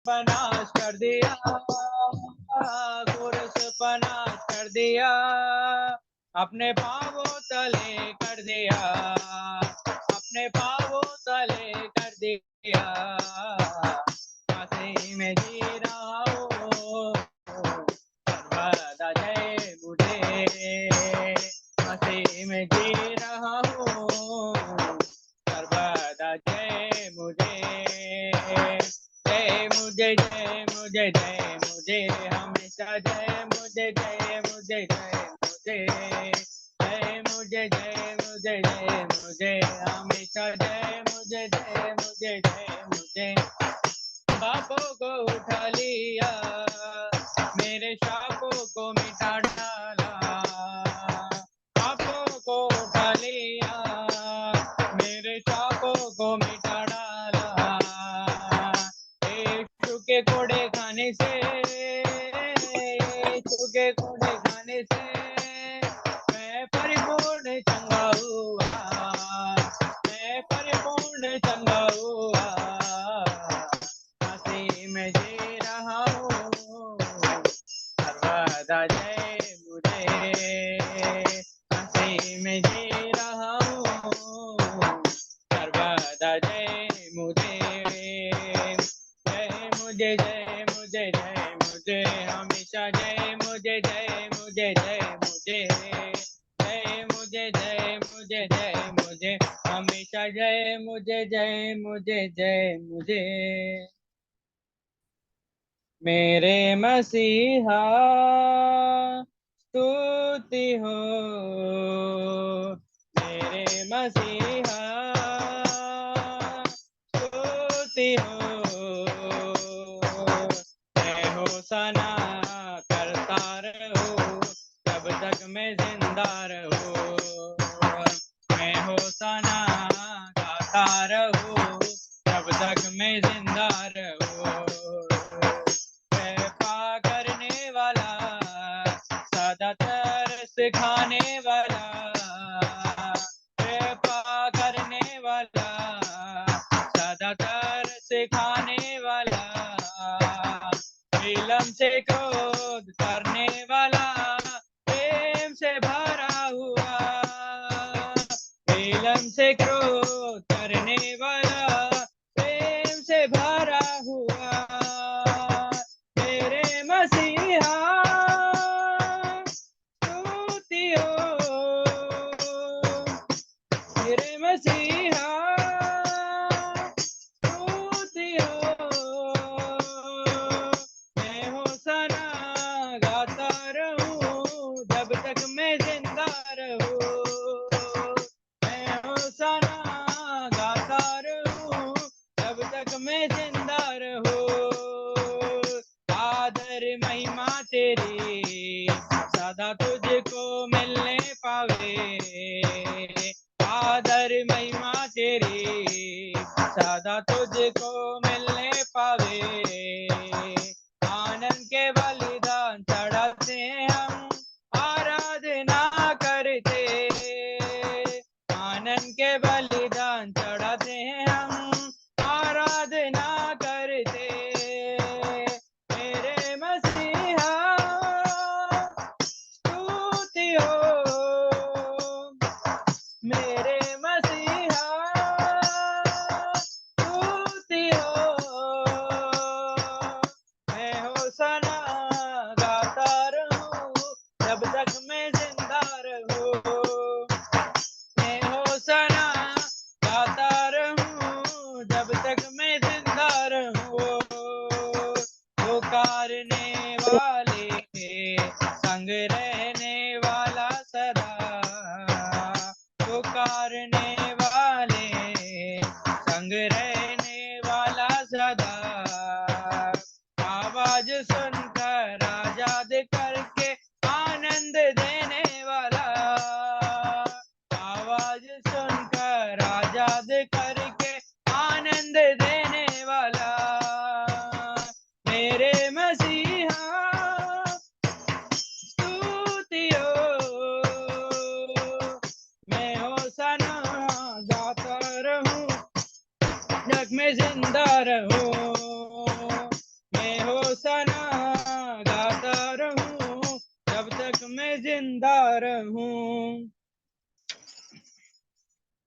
Panache कर दिया, कुर्स panache कर दिया, अपने पाँवों तले कर दिया, अपने पाँवों तले कर दिया, मसीह में जी रहा हूँ, सर्वदा जय मुझे, मसीह में जी रहा हूँ, सर्वदा जय मुझे, जय मुझे, जय मुझे, जय मुझे, हमेशा जय मुझे, जय मुझे, जय मुझे, जय मुझे, जय मुझे, जय मुझे, हमेशा जय मुझे, जय मुझे, जय मुझे, पापों को उठा लिया, मेरे शापों को मिटा डाला, पापों को उठा लिया, मेरे शापों को मिटा डाला, यीशु के कोड़े खाने से, यीशु के कोड़े खाने से मैं परिपूर्ण चंगा हुआ, मैं परिपूर्ण चंगा हुआ, मसीह में जी रहा हूँ, सर्वदा जय मुझे, मसीह में जी रहा हूँ, सर्वदा जय मुझे, जय मुझे, जय मुझे, जय मुझे, हमेशा जय मुझे, जय मुझे, जय मुझे, जय मुझे, जय मुझे, जय मुझे, हमेशा जय मुझे, जय मुझे, जय मुझे, मेरे मसीहा स्तुति हो, मेरे मसीहा स्तुति हो, जय होशाना करता रहो जब तक मैं जिंदा रहूं, मैं होशाना गाता रहूं जब तक मैं जिंदा रहूं, कृपा करने वाला सदा तरस खाने वाला, कृपा करने वाला सदा तरस खाने वाला, विलम्ब से क्रोध करने वाला, प्रेम से भरा हुआ, विलम्ब से क्रोध करने वाला, प्रेम से भरा हुआ, मेरे मसीहा स्तुति हो, मेरे मसीहा स्तुति हो, मैं होशाना गाता रहूं जब तक मैं जिंदा रहूं, मैं होशाना गाता रहूं जब तक मैं जिंदा रहूं, आदर महिमा तेरी सदा तुझको मिलने पावे, आदर महिमा तेरी सदा तुझको मिलने पावे, आनंद के बलिदान चढ़ाते हम आराधना करते, आनंद के बलिदान चढ़ाते हम आराधना करते, मेरे मसीहा स्तुति हो, मेरे मसीहा स्तुति हो, मैं होशाना गाता रहूं जब तक मैं जिंदा रहूं, मैं होशाना गाता रहूं जब तक मैं जिंदा रहूं, पुकारने वाले के संग रहने वाला सदा, पुकारने वाले संग रहने वाला सदा, आवाज सुनकर आजाद करके आनंद देने वाला, आवाज सुनकर आजाद करके आनंद देने वाला, मेरे मसीहा स्तुति हो, मैं होशाना गाता रहूं जग में जिंदा रहूं, होसाना गाता रहूं जब तक मैं जिंदा रहूं।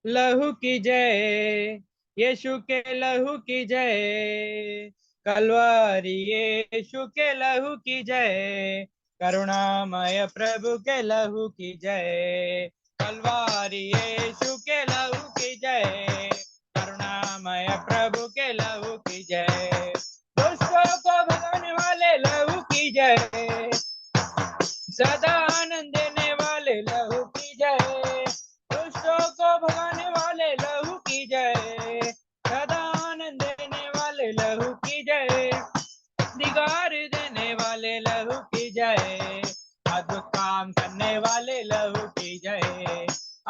लहू की जय, यीशु के लहू की जय, कलवारी यीशु के लहू की जय, करुणामय प्रभु के लहू की जय, कलवारी यीशु के लहू की जय, करुणामय प्रभु के लहू की जय, दुष्टों को भगाने वाले लहू की जय, सदा आनंद देने वाले लहू की जय, दुष्टों को भगाने वाले लहू की जय, सदा आनंद देने वाले लहू की जय, अधिकार देने वाले लहू की जय, अद्भुत काम करने वाले लहू की जय,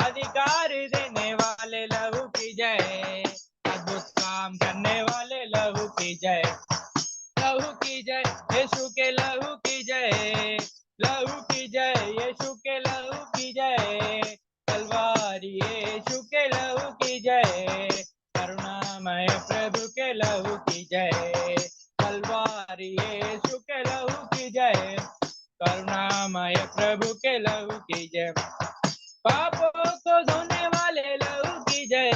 अधिकार देने वाले लहू की जय, अद्भुत काम करने वाले लहू की जय, लहू की जय, यीशु के लहू की जय, लहू की जय, यीशु के लहू की जय, कलवारी यीशु के लहू की जय, करुणामय प्रभु के लहू की जय, कलवारी यीशु के लहू की जय, करुणामय प्रभु के लहू की जय, पापों को धोने वाले लहू की जय,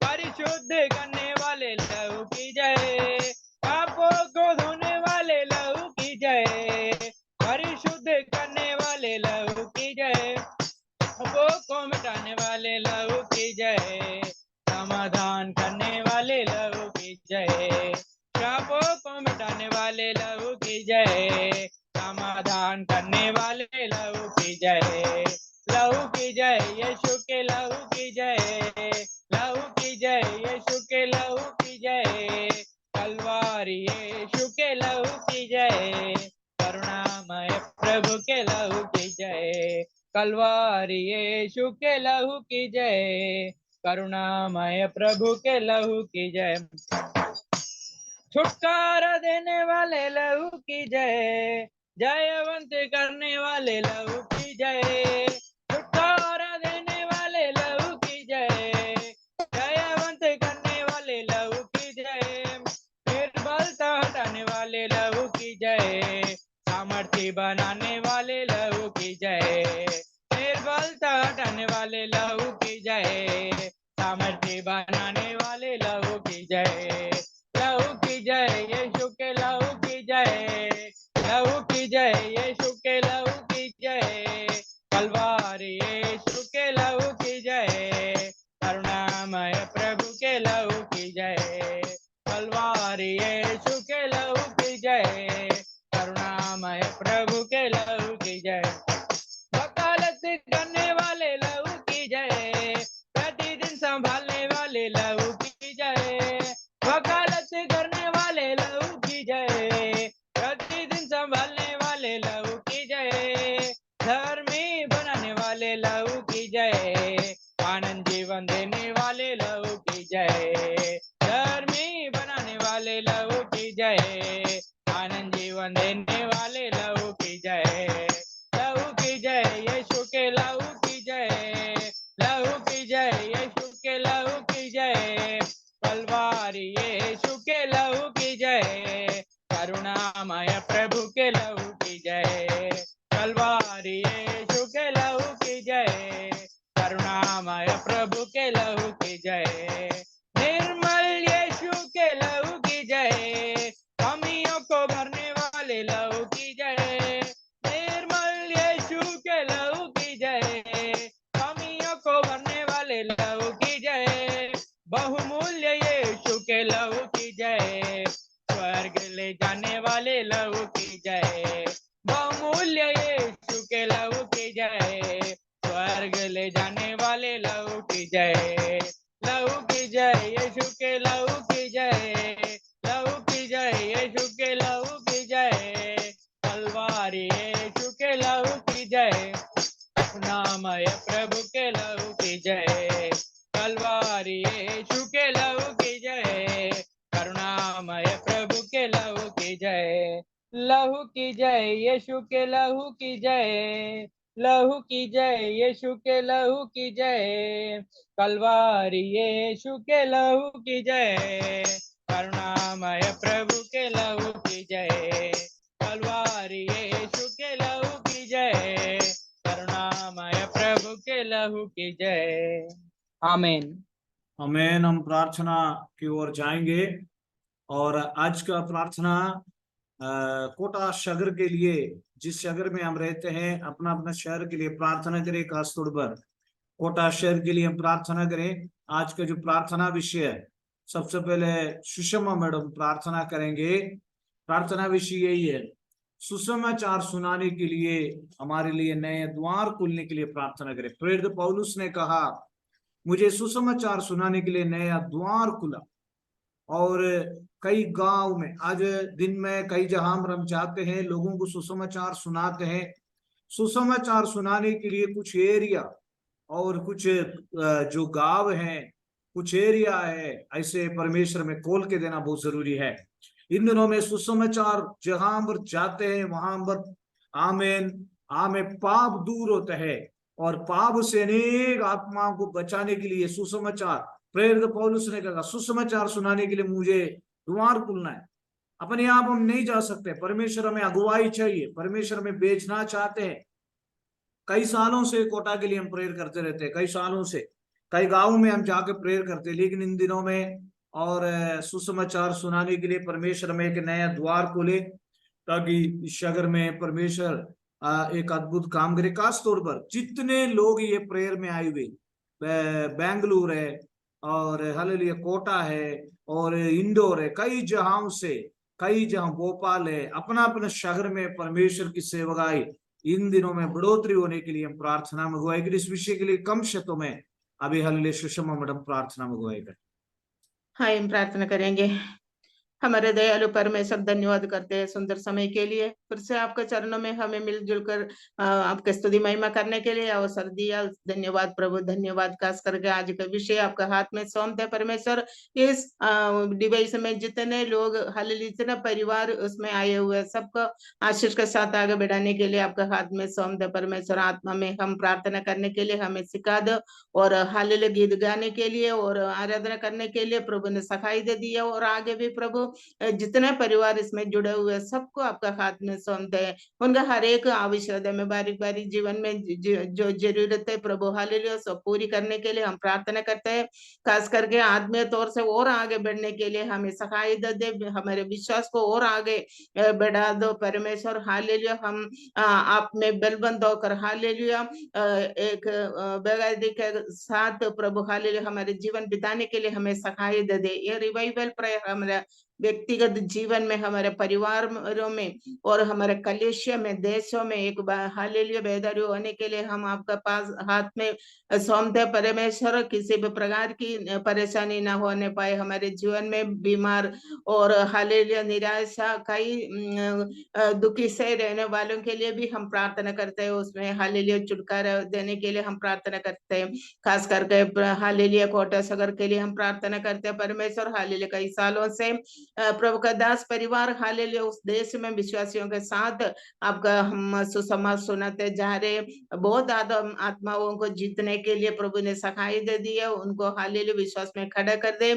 परिशुद्ध करने वाले लहू की जय, पापों को धोने वाले लहू की जय, परिशुद्ध करने वाले लहू की जय, पापों को मिटाने वाले लहू की जय, समाधान करने वाले लहू की जय, पापों को मिटाने वाले लहू की जय, समाधान करने वाले लहू की जय, लहू की जय, यीशु के लहू की जय, लहू की जय, यीशु के लहू की जय, कलवारी यीशु के लहू की जय, करुणामय प्रभु के लहू की जय, कलवारी यीशु के लहू की जय, करुणामय प्रभु के लहू की जय, छुटकारा देने वाले लहू की जय, जयवंत करने वाले लहू की जय, छुटकारा देने वाले लहू की जय, जयवंत करने वाले लहू की जय, निर्बलता हटाने वाले लहू की जय, सामर्थी बनाने वाले लहू की जय, निर्बलता हटाने वाले लहू की जय, सामर्थी बनाने वाले लहू की जय, लहू की जय, यीशु के लहू की जय, लहू की जय, यीशु के लहू की जय, कलवारी यीशु के लहू की जय, करुणामय प्रभु के लहू की जय, कलवारी यीशु के लहू की जय, करुणामय प्रभु के लहू की जय, वकालत करने वाले लहू की जय, प्रतिदिन संभालने वाले लहू की जय, वकालत करने वाले लहू की जय, प्रतिदिन संभालने वाले लहू की जय, धर्मी बनाने वाले लहू की जय, आनंद जीवन देने वाले लहू की जय, धर्मी बनाने वाले लहू की जय, आनंद जीवन देने वाले लहू की जय, लहू की जय, यीशु के लहू की जय, लहू की जय, यीशु के लहू की जय, कलवारी यीशु के लहू की जय, करुणामय प्रभु के लहू की जय, कलवारी यीशु के लहू की जय, करुणामय प्रभु के लहू की जय, निर्मल यीशु के लहू की जय, कमियों को भरने वाले लहू की जय, निर्मल यीशु के लहू की जय, कमियों को भरने वाले लहू की जय, बहुमूल्य यीशु के लहू की जय, स्वर्ग ले जाने वाले लहू की जय, बहुमूल्य यीशु के लहू की जय, स्वर्ग ले जाने वाले लहू की जय, लहू की जय, यीशु के लहू की जय, लहू की जय, यीशु के लहू की जय, कलवारी यीशु के लहू की जय, नामय प्रभु के लहू की जय, कलवारी यीशु के लहू की जय, करुणामय प्रभु के लहू की जय, लहू की जय, यीशु के लहू की जय, लहू की जय, यीशु के लहू की जय, कलवारी यीशु के लहू की जय, करुणामय प्रभु के लहू की जय, लहू की जय। आमीन। आमीन। हम प्रार्थना की ओर जाएंगे और आज का प्रार्थना कोटा शहर के लिए, जिस शहर में हम रहते हैं, अपना अपना शहर के लिए प्रार्थना करें। खासतौर पर कोटा शहर के लिए हम प्रार्थना करें। आज का जो प्रार्थना विषय है, सबसे पहले सुषमा मैडम प्रार्थना करेंगे। प्रार्थना विषय यही है, सुसमाचार सुनाने के लिए, हमारे लिए नए द्वार खुलने के लिए प्रार्थना करें। प्रेरित पौलुस ने कहा, मुझे सुसमाचार सुनाने के लिए नया द्वार खुला। और कई गांव में आज दिन में कई जहां हम जाते हैं, लोगों को सुसमाचार सुनाते हैं। सुसमाचार सुनाने के लिए कुछ एरिया और कुछ जो गांव हैं, कुछ एरिया है, ऐसे परमेश्वर में खोल के देना बहुत जरूरी है। इन दिनों में सुसमाचार जहां पर जाते हैं वहां पर आमेन आमेन पाप दूर होता है, और पाप से अनेक आत्माओं को बचाने के लिए सुसमाचार, प्रेरित पौलुस ने कहा, सुसमाचार सुनाने के लिए मुझे द्वार खुलना है। अपने आप हम नहीं जा सकते, परमेश्वर हमें अगुवाई चाहिए, परमेश्वर हमें बेचना चाहते हैं। कई सालों से कोटा के लिए हम प्रेयर करते रहते हैं, कई सालों से कई गांवों में हम जाके प्रेयर करते हैं, लेकिन इन दिनों में और सुसमाचार सुनाने के लिए परमेश्वर में एक नया द्वार खोले, ताकि इस शहर में परमेश्वर एक अद्भुत काम करे। खास तौर पर जितने लोग ये प्रेयर में आए हुए, बेंगलुरु है और हालेलुया कोटा है और इंदौर है, कई जगहों से, कई जगह भोपाल है, अपना अपना शहर में परमेश्वर की सेवकाई इन दिनों में बढ़ोतरी होने के लिए हम प्रार्थना में गुआई करें। इस विषय के लिए कम शब्दों में अभी हालेलुया सुषमा मैडम प्रार्थना में गुआई करें। हाँ, हम प्रार्थना करेंगे। हमारे दयालु परमेश्वर, धन्यवाद करते हैं सुंदर समय के लिए, फिर से आपके चरणों में हमें मिलजुल कर आपके स्तुति महिमा करने के लिए अवसर दिया। धन्यवाद प्रभु, धन्यवाद। खास करके आज का विषय आपके हाथ में सौंपते परमेश्वर। इस डिवाइस में जितने लोग हालेलुया, जितने परिवार उसमें आए हुए, सबको आशीष के साथ आगे बढ़ाने के लिए आपके हाथ में सौंपते परमेश्वर। आत्मा में हम प्रार्थना करने के लिए हमें सिखा दो, और हालेलुया गीत गाने के लिए और आराधना करने के लिए प्रभु ने सखाई दे दिया। और आगे भी प्रभु जितने परिवार इसमें जुड़े हुए सबको आपका हाथ में सौंपते हैं। उनका हर एक आवश्यकता में, बारीक बारीक जीवन में जो जरूरत है प्रभु हालेलुया सब पूरी करने के लिए हम प्रार्थना करते हैं। खास करके आत्मीय तौर से और आगे बढ़ने के लिए हमें सहायता दे, हमारे विश्वास को और आगे बढ़ा दो परमेश्वर हालेलुया। हम आप में बलवंत होकर हालेलुया एक बेगायदी के साथ प्रभु हालेलुया हमारे जीवन बिताने के लिए हमें सहायता दे। ये रिवाइवल प्रेयर हमारा व्यक्तिगत जीवन में, हमारे परिवारों में और हमारे कलेशिया में, देशों में एक हालेलुया बेदारी होने के लिए हम आपका पास हाथ में सौंपते परमेश्वर। किसी भी प्रकार की परेशानी ना होने पाए हमारे जीवन में। बीमार और हालेलुया निराशा, कई दुखी से रहने वालों के लिए भी हम प्रार्थना करते हैं, उसमें हालेलुया छुटकारा देने के लिए हम प्रार्थना करते हैं। खास करके हालेलुया कोटा शहर के लिए हम प्रार्थना करते हैं परमेश्वर। हालेलुया कई सालों से प्रभु का दास परिवार हालेलुया उस देश में विश्वासियों के साथ आपका हम सुसमाचार सुनाते जा रहे, बहुत आत्माओं को जीतने के लिए प्रभु ने सखाई दे दी है। उनको हालेलुया विश्वास में खड़ा कर दे।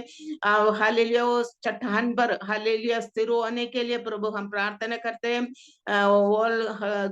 हालेलुया उस चट्टान पर हालेलुया स्थिर होने के लिए प्रभु हम प्रार्थना करते हैं। और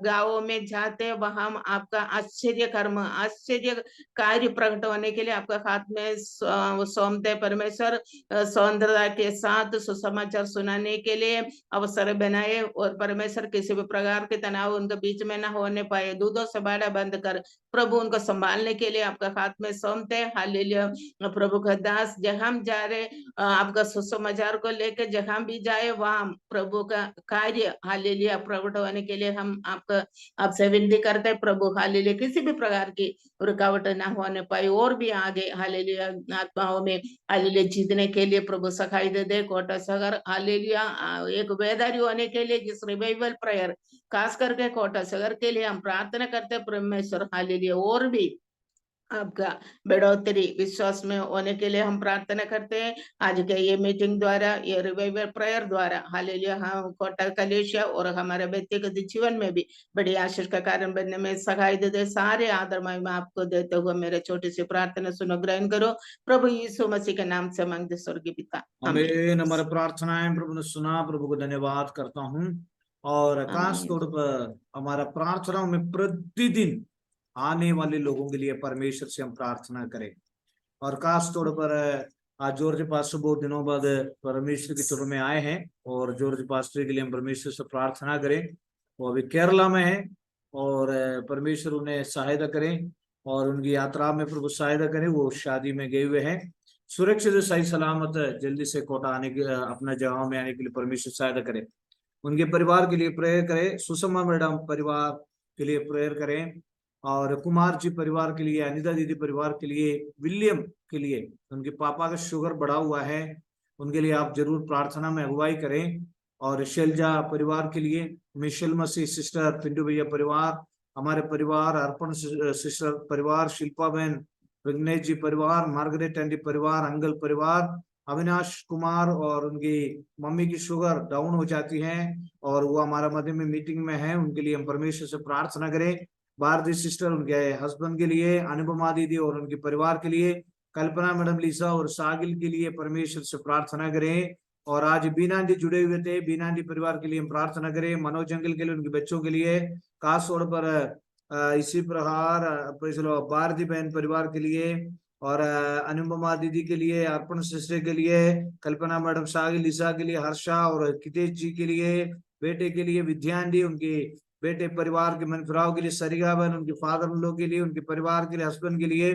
गांवों में जाते वहां आपका आश्चर्य कर्म, आश्चर्य कार्य प्रकट होने के लिए आपका हाथ में सौंपते परमेश्वर। सौंदर्यता के साथ सुसमाचार सुनाने के लिए अवसर बनाए, और परमेश्वर किसी भी प्रकार के तनाव उनके बीच में ना होने पाए। दूधों से बाड़ा बंद कर प्रभु उनको संभालने के लिए आपका हाथ में सौंपते हैं हालेलुया। प्रभु का दास जहां जा रहे आपका सुसमाचार को लेकर जहां भी जाए वहां प्रभु का कार्य हालेलुया प्रकट होने के लिए हम आपसे विनती करते हैं प्रभु हालेलुया। किसी भी प्रकार की रुकावट ना होने पाए, और भी आगे हालेलुया आत्माओं में हालेलुया जीतने के लिए प्रभु सखाई दे कोटा शहर हालेलुया एक बेदारी होने के लिए जिस रिवाइवल प्रेयर खास करके कोटा शहर के लिए हम प्रार्थना करते हैं परमेश्वर हालेलुया। और भी आपका बढ़ोतरी विश्वास में होने के लिए हम प्रार्थना करते हैं। आज के ये मीटिंग द्वारा, ये रिवाइवल प्रेयर द्वारा हालेलुया हम कोटा कलेशिया और हमारे व्यक्तिगत जीवन में भी बड़ी आशीष का कारण बनने में सहाय दे। सारे आदर महिमा आपको देते हुए मेरे छोटी सी प्रार्थना सुनो, ग्रहण करो प्रभु यीशु मसीह के नाम से मांगते स्वर्गीय पिता, आमीन। हमारे प्रार्थनाएं प्रभु ने सुना, प्रभु को धन्यवाद करता हूँ। और खास तौर पर हमारा प्रार्थनाओं में प्रतिदिन आने वाले लोगों के लिए परमेश्वर से हम प्रार्थना करें। और खास तौर पर आज जॉर्ज पास्टर बहुत दिनों बाद परमेश्वर की चरण में आए हैं, और जॉर्ज पास्टर के लिए हम परमेश्वर से प्रार्थना करें। वो अभी केरला में है, और परमेश्वर उन्हें सहायता करें और उनकी यात्रा में प्रभु सहायता करें। वो शादी में गए हुए हैं, सुरक्षित सही सलामत जल्दी से कोटा आने के अपना जगह में आने के लिए परमेश्वर सहायता करें। उनके परिवार के लिए प्रेयर करें, सुषमा मैडम परिवार के लिए प्रेयर करें, और कुमार जी परिवार के लिए, अनिता दीदी परिवार के लिए, विलियम के लिए, उनके पापा का शुगर बढ़ा हुआ है, उनके लिए आप जरूर प्रार्थना में अगुवाई करें। और शैलजा परिवार के लिए, मिशेल मसीह सिस्टर, पिंटू भैया परिवार, हमारे परिवार, अर्पण सिस्टर परिवार, शिल्पा बहन, विघ्नेश जी परिवार, मार्गरेट आंटी परिवार, अंगल परिवार, अविनाश कुमार और उनकी मम्मी की शुगर डाउन हो जाती है और वो हमारा मध्य में मीटिंग में है, उनके लिए हम परमेश्वर से प्रार्थना करें। भारती सिस्टर, उनके हस्बैंड के लिए, अनुपमा दीदी और उनके परिवार के लिए, कल्पना मैडम, लीसा और सागिल के लिए परमेश्वर से प्रार्थना करें। और आज बीना जी जुड़े हुए थे, बीना जी परिवार के लिए हम प्रार्थना करें। मनोज अंकल के लिए, उनके बच्चों के लिए, खास तौर पर इसी प्रकार भारती बहन परिवार के लिए, और अनुपमा दीदी के लिए, अर्पण सिस्टर के लिए, कल्पना मैडम, सागिल, लीसा के लिए, हर्षा और कितेश जी के लिए, बेटे के लिए विद्यांडी, उनके बेटे परिवार के मनफिराव के लिए, सरिगा बहन उनके फादर इन लॉ के लिए, उनके परिवार के लिए, हस्बैंड के लिए,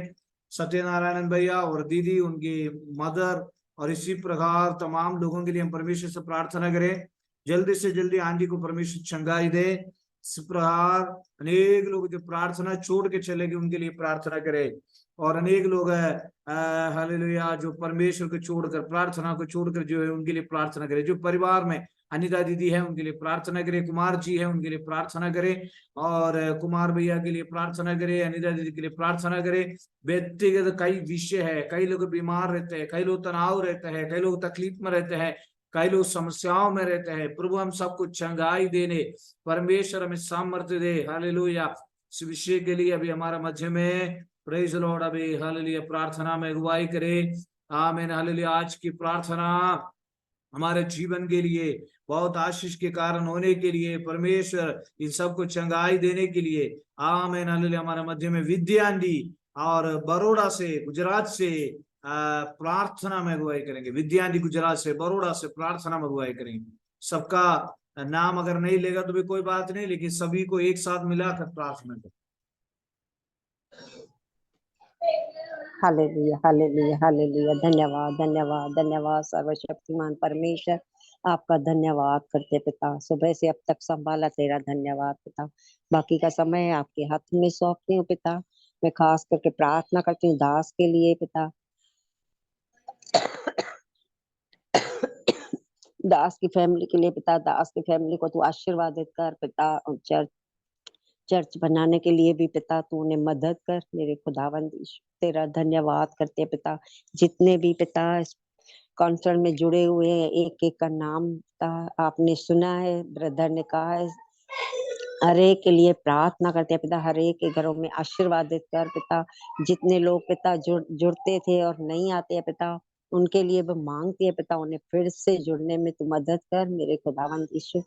सत्यनारायण भैया और दीदी उनकी मदर, और इसी प्रकार तमाम लोगों के लिए हम परमेश्वर से प्रार्थना करें जल्दी से जल्दी आंधी को परमेश्वर चंगाई दे। इस प्रकार अनेक लोग जो प्रार्थना छोड़ के चले गए उनके लिए प्रार्थना करें, और अनेक लोग हालेलुया जो परमेश्वर को छोड़कर, प्रार्थना को छोड़कर जो है उनके लिए प्रार्थना करें। जो परिवार में अनिता दीदी है उनके लिए प्रार्थना करें, कुमार जी है उनके लिए प्रार्थना करें, और कुमार भैया के लिए प्रार्थना करें, अनिता दीदी के लिए प्रार्थना करें। व्यक्तिगत कई विषय है, कई लोग बीमार रहते हैं, कई लोग तनाव रहते हैं, कई लोग तकलीफ में रहते हैं, कई लोग समस्याओं में रहते हैं। प्रभु हम सबको चंगाई देने परमेश्वर हमें सामर्थ्य दे। हालेलुया। इस विषय के लिए अभी हमारा मध्य में प्रेज लॉर्ड अभी हालेलुया प्रार्थना में अगुवाई करे। आमीन हालेलुया। आज की प्रार्थना हमारे जीवन के लिए बहुत आशीष के कारण होने के लिए, परमेश्वर इन सबको चंगाई देने के लिए, आमीन हालेलुया। हमारे मध्य में विद्यांडी और बड़ौदा से, गुजरात से प्रार्थना में अगुवाई करेंगे। विद्यांडी गुजरात से, बड़ौदा से प्रार्थना में अगुवाई करेंगे। सबका नाम अगर नहीं लेगा तो भी कोई बात नहीं, लेकिन सभी को एक साथ मिलाकर प्रार्थना करें। Hallelujah hallelujah hallelujah. धन्यवाद धन्यवाद धन्यवाद सर्वशक्तिमान परमेश्वर, आपका धन्यवाद करते पिता। सुबह से अब तक संभाला तेरा धन्यवाद पिता। बाकी का समय आपके हाथ में सौंपती हूँ पिता। मैं खास करके प्रार्थना करती हूँ दास के लिए पिता। दास की फैमिली के लिए पिता। दास की फैमिली को तू आशीर्वादित कर पिता। चर्च बनाने के लिए भी पिता तू उन्हें मदद कर मेरे खुदावंद। तेरा धन्यवाद करते पिता। जितने भी पिता इस कॉन्फ्रेंस में जुड़े हुए हैं, एक एक का नाम पिता आपने सुना है, ब्रदर ने कहा है, हर एक के लिए प्रार्थना करते हैं पिता। हर एक के घरों में आशीर्वादित कर पिता। जितने लोग पिता जुड़ते थे और नहीं आते हैं पिता, उनके लिए भी मांगते हैं पिता, उन्हें फिर से जुड़ने में तू मदद कर मेरे खुदावंद यीशु।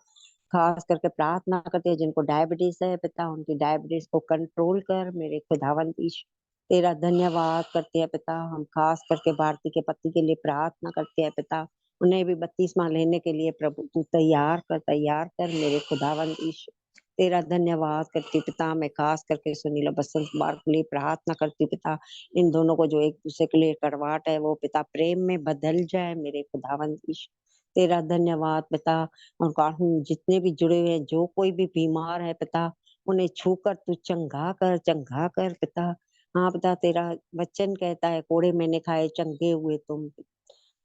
खास करके प्रार्थना करते हैं जिनको डायबिटीज है पिता, उनकी डायबिटीज को कंट्रोल कर मेरे खुदावंद यीशु। तेरा धन्यवाद करते हैं पिता। हम खास करके भारती के पति के लिए प्रार्थना करते हैं पिता। उन्हें भी बपतिस्मा लेने के लिए प्रभु तू तैयार कर मेरे खुदावंद यीशु। तेरा धन्यवाद करती पिता। मैं खास करके सुनील बसंत कुमार के लिए प्रार्थना करती पिता। इन दोनों को जो एक दूसरे के लिए कड़वाहट है वो पिता प्रेम में बदल जाए मेरे खुदावंद यीशु। तेरा धन्यवाद पिता। और जितने भी जुड़े हुए हैं, जो कोई भी बीमार है पिता, उन्हें छूकर तू चंगा कर पिता। हाँ पिता, तेरा वचन कहता है कोड़े मैंने खाए चंगे हुए तुम।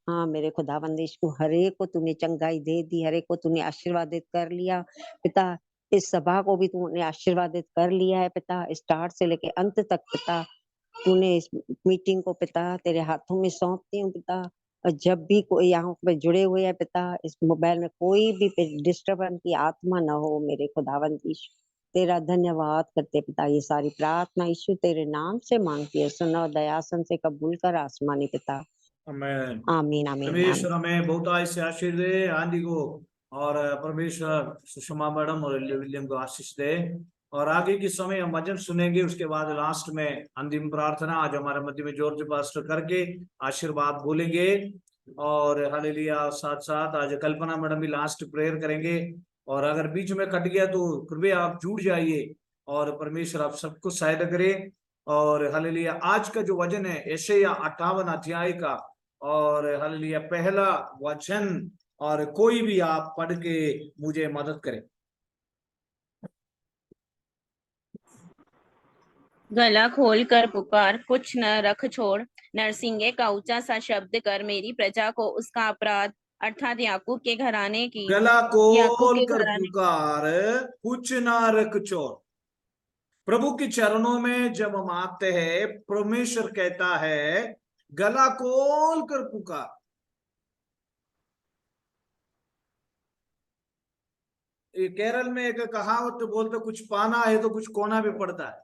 हाँ मेरे खुदावंद यीशु, हर एक को तूने चंगाई दे दी, हर एक को तूने आशीर्वादित कर लिया पिता। इस सभा को भी तूने आशीर्वादित कर लिया है पिता, स्टार्ट से लेके अंत तक पिता। तूने इस मीटिंग को पिता तेरे हाथों में सौंपती हूँ पिता। और जब भी कोई यहाँ पे जुड़े हुए हैं पिता, इस मोबाइल में कोई भी डिस्टर्बेंस की आत्मा न हो मेरे खुदावंद यीशु। तेरा धन्यवाद करते पिता। ये सारी प्रार्थना यीशु तेरे नाम से मांगती है, सुनो दयासन से कबूल कर आसमानी पिता। आमीन आमीन आमीन। परमेश्वर हमें बहुत आशीष आशीष दे आंधी को, और परमेश्वर सुषमा मैडम और विलियम को आशीष दे। और आगे के समय हम वचन सुनेंगे। उसके बाद लास्ट में अंतिम प्रार्थना आज हमारे मध्य में जॉर्ज पास्टर करके आशीर्वाद बोलेंगे। और हालेलुया, साथ साथ आज कल्पना मैडम भी लास्ट प्रेयर करेंगे। और अगर बीच में कट गया तो कृपया आप जुड़ जाइए और परमेश्वर आप सबको सहायता करे। और हालेलुया, आज का जो वचन है यशायाह 58 अध्याय का और हालेलुया पहला वचन, और कोई भी आप पढ़ के मुझे मदद करे। गला खोल कर पुकार, कुछ न रख छोड़, नरसिंगे का ऊंचा सा शब्द कर, मेरी प्रजा को उसका अपराध अर्थात याकूब के घराने की गला खोल कर पुकार, कुछ ना रख छोड़। प्रभु के चरणों में जब हम आते हैं, परमेश्वर कहता है गला खोल कर पुकार। ये केरल में एक कहावत तो बोलते, कुछ पाना है तो कुछ खोना भी पड़ता है।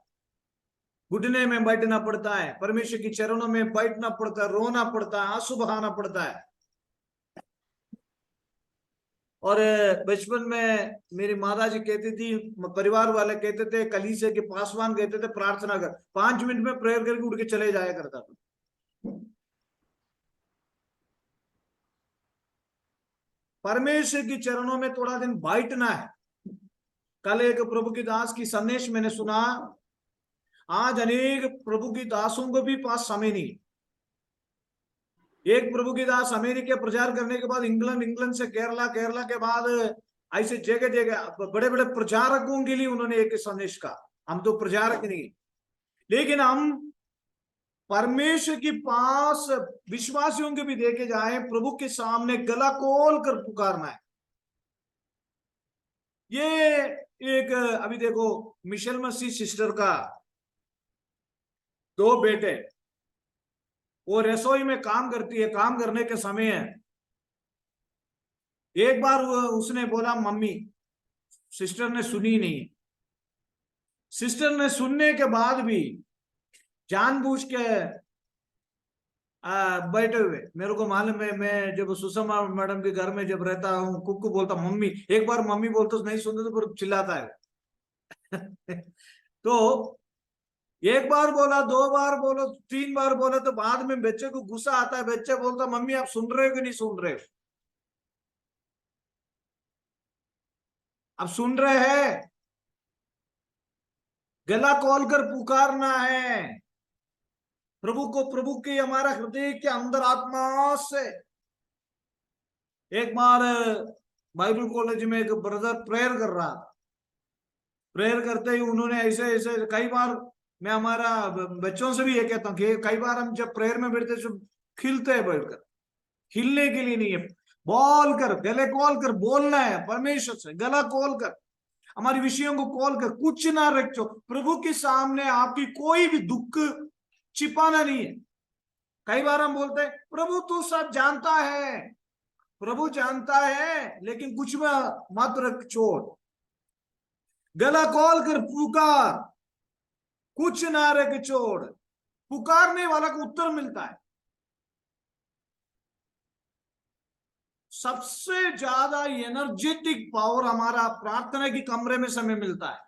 घुटने में बैठना पड़ता है, परमेश्वर के चरणों में बैठना पड़ता है, रोना पड़ता है, आंसू बहाना पड़ता है। और बचपन में मेरी माता जी कहती थी, परिवार वाले कहते थे, कलीसिया के पासवान कहते थे प्रार्थना कर, 5 मिनट में प्रेयर करके उठ के चले जाया करता था। परमेश्वर के चरणों में थोड़ा दिन बैठना है। कल एक प्रभु की दास की संदेश मैंने सुना, आज अनेक प्रभु की दासों को भी पास समय नहीं। एक प्रभु की दास अमेरिका प्रचार करने के बाद इंग्लैंड से केरला, केरला के बाद ऐसे जगह जगह बड़े बड़े प्रचारकों के लिए उन्होंने एक संदेश कहा। हम तो प्रचारक नहीं, लेकिन हम परमेश्वर के पास विश्वासियों के भी देखे जाए, प्रभु के सामने गला खोल कर पुकारना है। ये एक अभी देखो, मिशेल मसीह सिस्टर का 2 बेटे, वो रसोई में काम करती है। काम करने के समय है, एक बार उसने बोला मम्मी, सिस्टर ने सुनी नहीं। सिस्टर ने सुनने के बाद भी जानबूझ के बैठे हुए, मेरे को मालूम है, मैं जब सुषमा मैडम के घर में जब रहता हूँ, कुक बोलता मम्मी, एक बार मम्मी बोलते नहीं सुनते तो फिर चिल्लाता है। तो एक बार बोला, 2 बार बोलो, 3 बार बोला, तो बाद में बच्चे को गुस्सा आता है। बच्चे बोलता मम्मी आप सुन रहे हो कि नहीं सुन रहे हो? अब सुन रहे हैं। गला खोलकर पुकारना है प्रभु को, प्रभु के हमारा हृदय के अंदर आत्मा से। एक बार बाइबल कॉलेज में एक ब्रदर प्रेयर कर रहा था। प्रेयर करते ही उन्होंने ऐसे ऐसे, कई बार मैं हमारा बच्चों से भी ये कहता हूँ कि कई बार हम जब प्रेयर में बैठते सब खिलते हैं बैठकर। खिलने के लिए नहीं है, बोल कर, गले खोल कर बोलना है परमेश्वर से। गला खोल कर हमारे विषयों को खोल कर, कुछ ना रखो। प्रभु के सामने आपकी कोई भी दुख छिपाना नहीं है। कई बार हम बोलते हैं प्रभु तू सब जानता है, प्रभु जानता है, लेकिन कुछ में मत रख छोड़। गला खोल कर पुकार, कुछ ना रख छोड़। पुकारने वाला को उत्तर मिलता है। सबसे ज्यादा एनर्जेटिक पावर हमारा प्रार्थना की कमरे में समय मिलता है।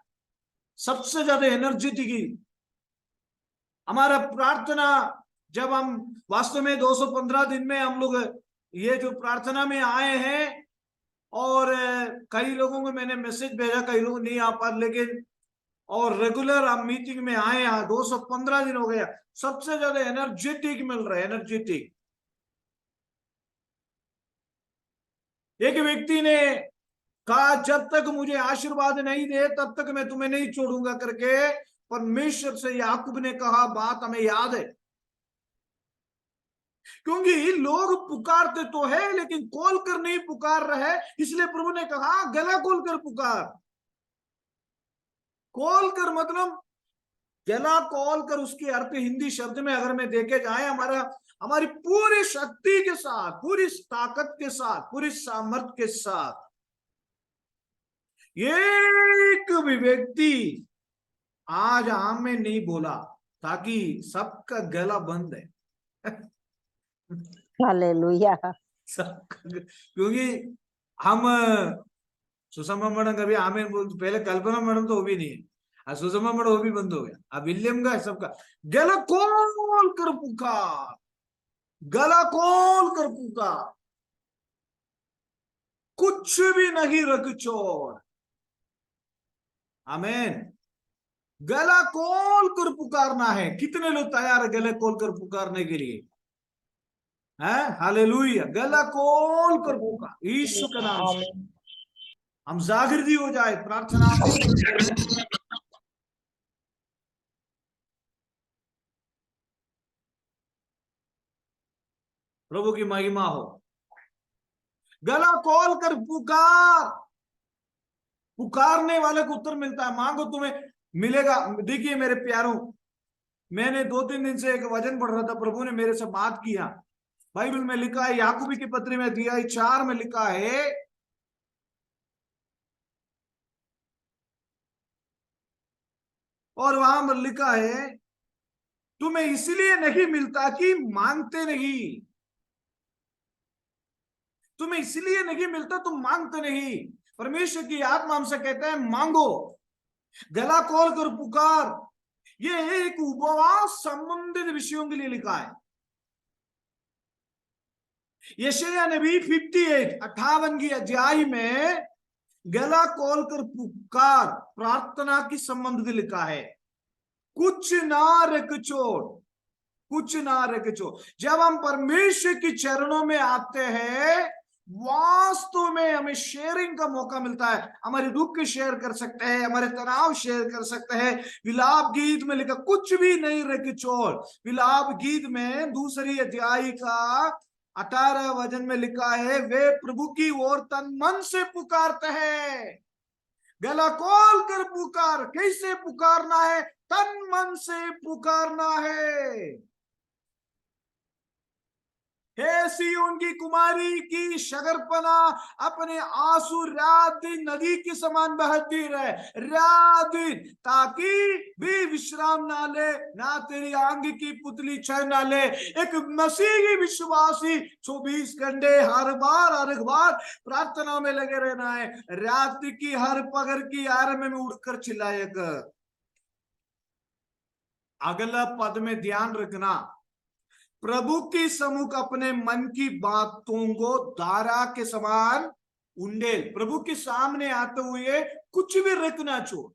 सबसे ज्यादा एनर्जेटिक हमारा प्रार्थना, जब हम वास्तव में 215 दिन में हम लोग ये जो प्रार्थना में आए हैं, और कई लोगों को मैंने मैसेज भेजा, कई लोग नहीं आ पा, लेकिन और रेगुलर हम मीटिंग में आए हैं। 215 दिन हो गया। सबसे ज्यादा एनर्जेटिक मिल रहा है, एनर्जेटिक। एक व्यक्ति ने कहा जब तक मुझे आशीर्वाद नहीं दे तब तक मैं तुम्हें नहीं छोड़ूंगा करके परमेश्वर से याकूब ने कहा। बात हमें याद है, क्योंकि लोग पुकारते तो है लेकिन खोल कर नहीं पुकार रहे, इसलिए प्रभु ने कहा गला खोल कर पुकार। खोल कर मतलब गला खोल कर, उसके अर्थ हिंदी शब्द में अगर मैं देखे जाए, हमारी पूरी शक्ति के साथ, पूरी ताकत के साथ, पूरी सामर्थ्य के साथ। एक भी व्यक्ति आज आमीन नहीं बोला ताकि सबका गला बंद है। हालेलुया। क्योंकि हम सुषमा मैडम कभी आमीन बोलते, पहले कल्पना मैडम तो वो भी नहीं है। सुषमा मड़ो भी बंद हो गया, अब विलियम का सबका गला खोल कर पुकार, गला खोल कर पुकार, कुछ भी नहीं रख छोड़। आमीन। गला खोल कर पुकारना है। कितने लोग तैयार है गले खोल कर पुकारने के लिए? हैं? हालेलुया। गला खोल कर पुकार यीशु के नाम से। हम जागृति हो जाए प्रार्थना में। प्रभु की महिमा हो। गला खोल कर पुकार, पुकारने वाले को उत्तर मिलता है। मांगो तुम्हें मिलेगा। देखिए मेरे प्यारों, मैंने 2-3 दिन से एक वचन पढ़ रहा था, प्रभु ने मेरे से बात किया। बाइबल में लिखा है, याकूबी की पत्री में अध्याय 4 में लिखा है, और वहां पर लिखा है तुम्हें इसलिए नहीं मिलता कि मांगते नहीं। तुम्हें इसलिए नहीं मिलता, तुम मांगते नहीं। परमेश्वर की आत्मा हमसे कहता है मांगो, गला खोल कर पुकार। ये एक उपवास संबंधित विषयों के लिए लिखा है। यशायाह नबी 58 की अध्याय में गला खोल कर पुकार प्रार्थना की संबंध से लिखा है। कुछ ना रख छोड़, कुछ ना रख छोड़। जब हम परमेश्वर के चरणों में आते हैं, वास्तव में हमें शेयरिंग का मौका मिलता है। हमारे दुख शेयर कर सकते हैं, हमारे तनाव शेयर कर सकते हैं। विलाप गीत में लिखा कुछ भी नहीं रख छोड़। विलाप गीत में 2 अध्याय का 18 वचन में लिखा है, वे प्रभु की ओर तन मन से पुकारते हैं। गला खोल कर पुकार। कैसे पुकारना है? तन मन से पुकारना है। हे सिय्योन की कुमारी की शगरपना, अपने आंसू रात दिन नदी के समान बहती रहे, रात दिन, ताकि भी विश्राम ना ले, ना तेरी आंग की पुतली क्षय ना ले। एक मसीही विश्वासी 24 घंटे हर बार प्रार्थना में लगे रहना है। रात की हर पगर की आरंभ में उठकर चिल्लाए कर। अगला पद में ध्यान रखना, प्रभु की सम्मुख अपने मन की बातों को धारा के समान उंडेल। प्रभु के सामने आते हुए कुछ भी रखना छोड़।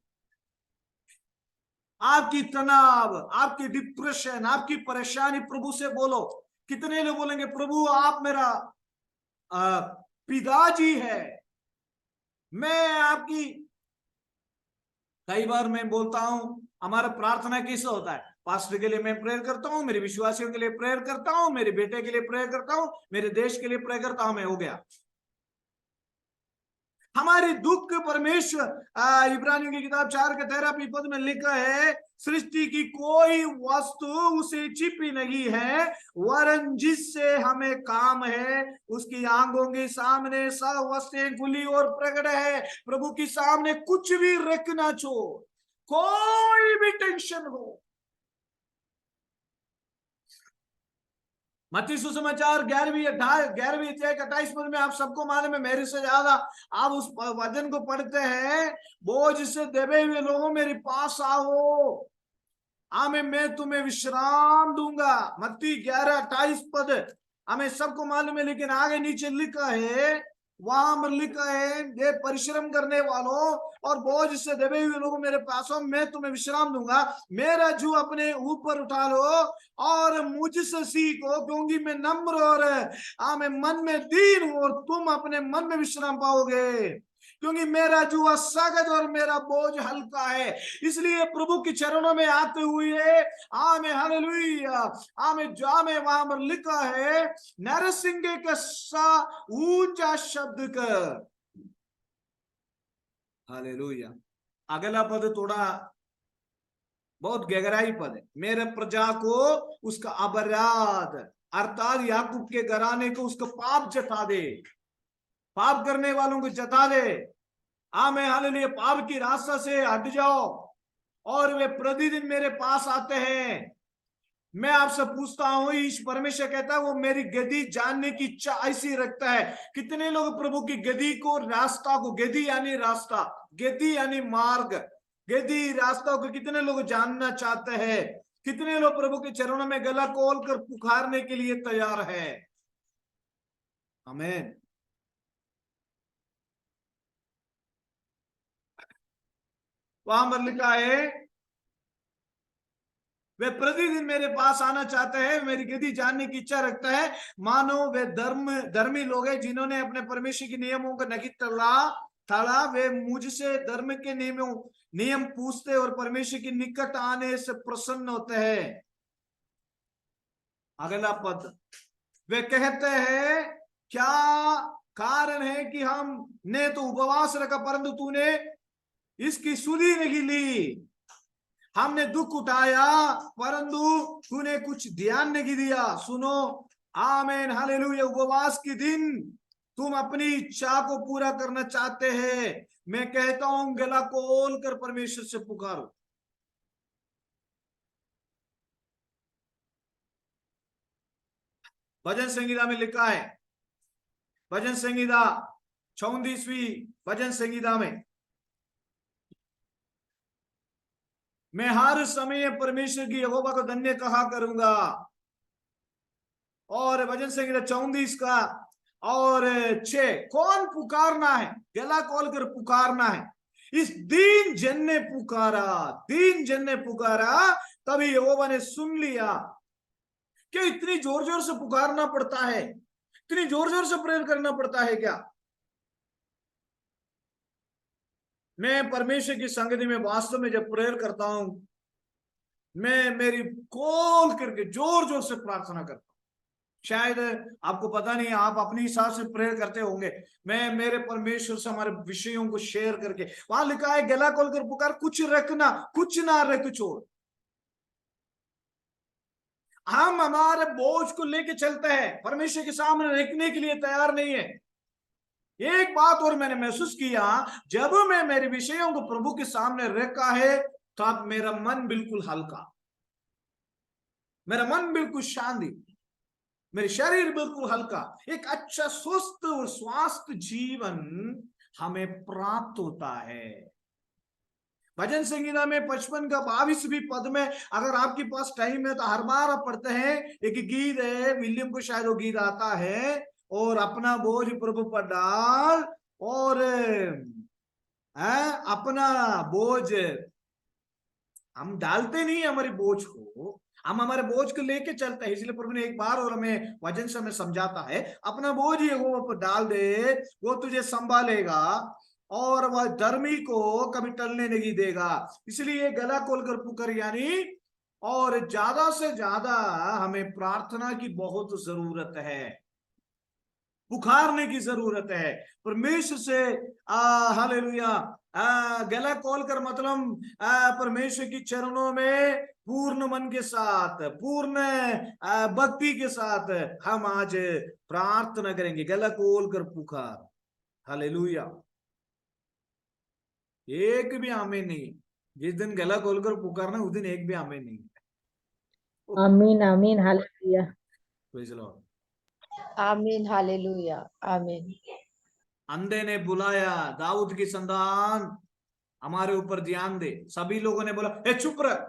आपकी तनाव, आपकी डिप्रेशन, आपकी परेशानी प्रभु से बोलो। कितने लोग बोलेंगे प्रभु आप मेरा पिताजी है, मैं आपकी। कई बार मैं बोलता हूं हमारा प्रार्थना कैसे होता है, पास्टर के लिए मैं प्रेयर करता हूं, मेरे विश्वासियों के लिए प्रेयर करता हूं, मेरे बेटे के लिए प्रेयर करता हूं, मेरे देश के लिए प्रेयर करता हूं, मैं हो गया। हमारी दुख परमेश्वर इब्रानियों की किताब 4 के 13 पद में लिखा है, सृष्टि की कोई वस्तु उसे छिपी नहीं है, वरन जिससे हमें काम है उसकी आंखों के सामने सब वस्तुएं खुली और प्रकट है। प्रभु के सामने कुछ भी रखना छोड़, कोई भी टेंशन हो। मत्ती सुसमाचार 11वीं अध्याय 28 पद में आप सबको मालूम है, मेरे से ज्यादा आप उस वचन को पढ़ते हैं, बोझ से दबे हुए लोगों मेरे पास आओ, मैं तुम्हें विश्राम दूंगा। मत्ती 11:28 पद हमें सबको मालूम है, लेकिन आगे नीचे लिखा है, वहां पर लिखा है, ये परिश्रम करने वालों और बोझ से दबे हुए लोगों मेरे पास आओ, मैं तुम्हें विश्राम दूंगा। मेरा जू अपने ऊपर उठा लो और मुझसे सीखो, क्योंकि मैं नम्र और मन में दीन हूं, और तुम अपने मन में विश्राम पाओगे, क्योंकि मेरा जुआ सगज और मेरा बोझ हल्का है। इसलिए प्रभु के चरणों में आते हुए हालेलुया, वहां पर लिखा है, नरसिंह का सा ऊंचा शब्द कर। हालेलुया। अगला पद थोड़ा बहुत गहराई पद है, मेरे प्रजा को उसका अपराध अर्थात याकूब के घराने को उसका पाप जता दे, पाप करने वालों को जता दे। हालेलुया। पाप की रास्ता से हट जाओ, और वे प्रतिदिन मेरे पास आते हैं। मैं आपसे पूछता हूं, ईश परमेश्वर कहता है वो मेरी गदी जानने की इच्छा ऐसी रखता है। कितने लोग प्रभु की गदी को, रास्ता को, गदी यानी रास्ता, गदी यानी मार्ग, गदी रास्तों को कितने लोग जानना चाहते हैं? कितने लोग प्रभु के चरणों में गला खोल कर पुकारने के लिए तैयार है? आमीन। वहां पर लिखा है, वे प्रतिदिन मेरे पास आना चाहते हैं, मेरी गति जानने की इच्छा रखता है, मानो वे धर्मी लोग हैं जिन्होंने अपने परमेश्वर के नियमों को नहीं टाला। वे मुझसे धर्म के नियम पूछते और परमेश्वर के निकट आने से प्रसन्न होते हैं। अगला पद, वे कहते हैं क्या कारण है कि हमने तो उपवास रखा परंतु तूने इसकी सुधि नहीं ली, हमने दुख उठाया परंतु तूने कुछ ध्यान नहीं दिया। सुनो, आमीन, हालेलुया। उपवास के दिन तुम अपनी इच्छा को पूरा करना चाहते हैं, मैं कहता हूं गला खोल कर परमेश्वर से पुकारो। भजन संगीता में लिखा है, भजन संगीता 34वीं भजन संगीता में, मैं हर समय परमेश्वर की यहोवा को धन्य कहा करूंगा। और भजन संगीता 34 का और 6, कौन पुकारना है? गला खोल कर पुकारना है। इस दीन जन ने पुकारा, तभी यहोवा ने सुन लिया। क्या इतनी जोर जोर से पुकारना पड़ता है? इतनी जोर जोर से प्रेयर करना पड़ता है क्या? मैं परमेश्वर की संगति में वास्तव में जब प्रेयर करता हूं, मैं मेरी खोल करके जोर जोर से प्रार्थना करता हूं। शायद आपको पता नहीं, आप अपने हिसाब से प्रेयर करते होंगे। मैं मेरे परमेश्वर से हमारे विषयों को शेयर करके, वहां लिखा है गला खोल कर पुकार, कुछ ना रख छोड़। हम हमारे बोझ को लेके चलते हैं, परमेश्वर के सामने रखने के लिए तैयार नहीं है। एक बात और मैंने महसूस किया, जब मैं मेरे विषयों को प्रभु के सामने रखा है, तब मेरा मन बिल्कुल हल्का, मेरा मन बिल्कुल शांति, मेरे शरीर बिल्कुल हल्का। एक अच्छा स्वस्थ और स्वास्थ्य जीवन हमें प्राप्त होता है। भजन संगीता में 55 का 22वीं पद में, अगर आपके पास टाइम है तो हर बार आप पढ़ते हैं। एक गीत है, विलियम को शायद वो गीत आता है, और अपना बोझ प्रभु पर डाल, और अपना बोझ हम डालते नहीं हमारे बोझ को, हम हमारे बोझ को लेके चलते हैं। इसलिए प्रभु ने एक बार और हमें वचन से हमें समझाता है, अपना बोझ ये वो पर डाल दे, वो तुझे संभालेगा और वह धर्मी को कभी टलने नहीं देगा। इसलिए गला खोलकर पुकार, यानी और ज्यादा से ज्यादा हमें प्रार्थना की बहुत जरूरत है, पुकारने की जरूरत है परमेश्वर से। हालेलुया। गला खोल कर मतलब परमेश्वर की चरणों में पूर्ण मन के साथ, पूर्ण भक्ति के साथ हम आज प्रार्थना करेंगे। गला खोल कर पुकार, हालेलुया। एक भी आमीन नहीं। जिस दिन गला खोल कर पुकारना, उस दिन एक भी आमीन नहीं। आमीन आमीन हालेलुया। Praise the Lord. आमीन हालेलुया आमीन। अंधे ने बुलाया, दाऊद की संतान हमारे ऊपर ध्यान दे। सभी लोगों ने बोला ए चुप रह,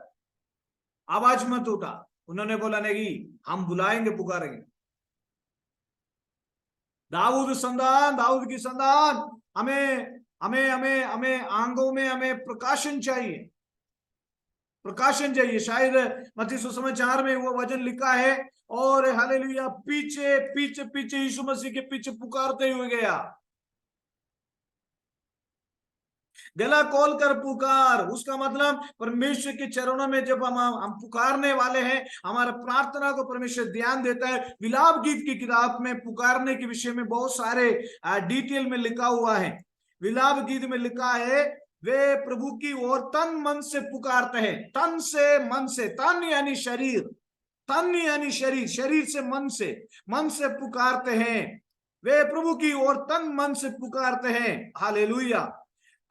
आवाज मत उठा। उन्होंने बोला नहीं, हम बुलाएंगे, पुकारेंगे। दाऊद की संतान, हमें हमें हमें हमें आंगों में हमें प्रकाशन चाहिए, प्रकाशन चाहिए। शायद मत्ती सुसमाचार में वो वचन लिखा है, और हालेलुया पीछे पीछे पीछे यीशु मसीह के पीछे पुकारते हुए गया। गला खोल कर पुकार, उसका मतलब परमेश्वर के चरणों में जब हम पुकारने वाले हैं, हमारा प्रार्थना को परमेश्वर ध्यान देता है। विलाप गीत की किताब में पुकारने के विषय में बहुत सारे डिटेल में लिखा हुआ है। विलाप गीत में लिखा है, वे प्रभु की ओर तन मन से पुकारते हैं। तन से मन से, तन यानी शरीर, तन यानी शरीर, शरीर से मन से पुकारते हैं। वे प्रभु की ओर तन मन से पुकारते हैं। हालेलुया।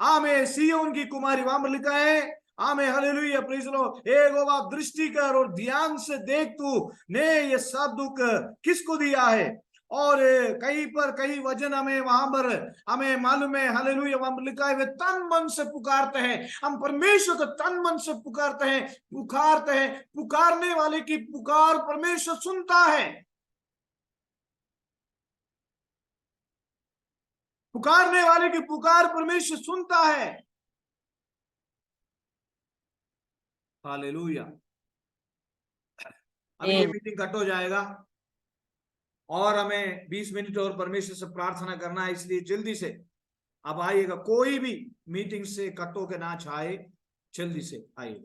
आमे सिय्योन की कुमारी, वहां पर लिखा है आमे, हालेलुया, प्रेज़ द लॉर्ड। यहोवा दृष्टि कर और ध्यान से देख, तू ने ये सब दुख किसको दिया है। और कई वचन हमें वहां पर हमें मालूम है, हालेलुया, वहां पर लिखा है वे तन मन से पुकारते हैं। हम परमेश्वर को तन मन से पुकारते हैं, पुकारने वाले की पुकार परमेश्वर सुनता है। पुकारने वाले की पुकार परमेश्वर सुनता है। हालेलुया। अभी ये मीटिंग कट हो जाएगा और हमें 20 मिनट और परमेश्वर से प्रार्थना करना है, इसलिए जल्दी से अब आइएगा। कोई भी मीटिंग से कट होके ना चाहे, जल्दी से आइए।